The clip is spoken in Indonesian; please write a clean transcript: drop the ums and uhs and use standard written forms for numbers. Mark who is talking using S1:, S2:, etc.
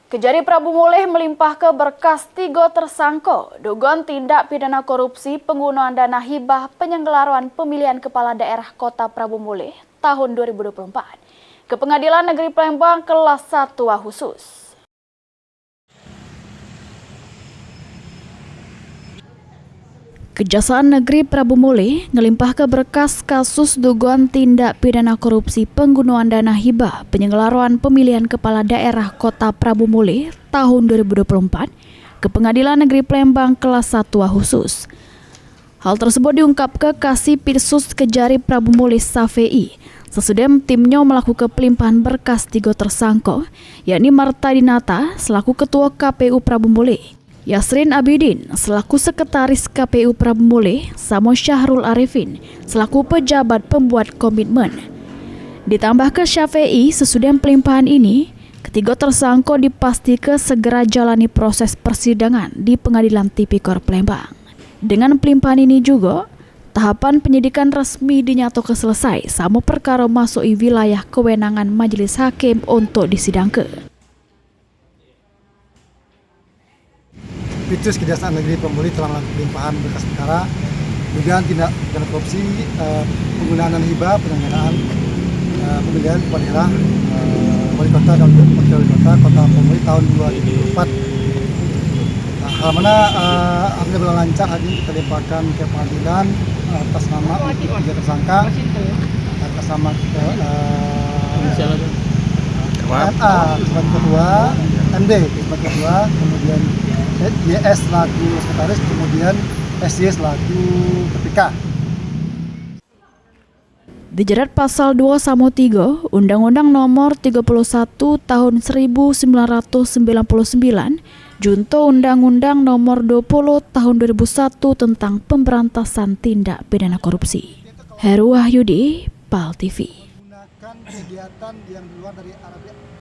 S1: Kejari Prabu Mulih melimpah ke berkas 3 tersangka dugaan tindak pidana korupsi penggunaan dana hibah penyelenggaraan pemilihan kepala daerah Kota Prabu Mulih tahun 2024 ke Pengadilan Negeri Palembang kelas 1A khusus. Kejaksaan Negeri Prabu Mulih ngelimpah ke berkas kasus dugaan tindak pidana korupsi penggunaan dana hibah penyelenggaraan pemilihan kepala daerah Kota Prabu Mulih tahun 2024 ke Pengadilan Negeri Palembang kelas 1A khusus. Hal tersebut diungkap ke Kasih Pirsus Kejari Prabu Mulih Safei sesudah timnya melakukan pelimpahan berkas 3 tersangka, yakni Marta Dinata selaku Ketua KPU Prabu Mulih, Yasrin Abidin selaku Sekretaris KPU Prabu Mulih, sama Syahrul Arifin selaku pejabat pembuat komitmen. Ditambah ke Syafei sesudah pelimpahan ini, ketiga tersangka dipastikan segera jalani proses persidangan di Pengadilan Tipikor Palembang. Dengan pelimpahan ini juga, tahapan penyidikan resmi dinyatakan selesai sama perkara masuk wilayah kewenangan majelis hakim untuk disidangkan.
S2: Pirsus Kejaksaan Negeri Prabu Mulih telah melakukan pelimpahan berkas perkara dugaan tindak pidana korupsi penggunaan dana hibah penyelenggaraan pemilihan kepala daerah wali kota dan wakil wali kota Kota Prabu Mulih tahun 2024. Hal mana alhamdulillah lancar hari kita limpahkan ke pengadilan atas nama untuk 3 tersangka atas nama sebagai ketua, MD sebagai ketua, kemudian YS selaku sekretaris, kemudian SY selaku ketika.
S1: Dijerat pasal 2-3 Undang-Undang Nomor 31 Tahun 1999 junto Undang-Undang Nomor 20 Tahun 2001 tentang pemberantasan tindak pidana korupsi. Heru Wahyudi, PAL TV.
S2: Menggunakan kegiatan yang di luar dari Arabia.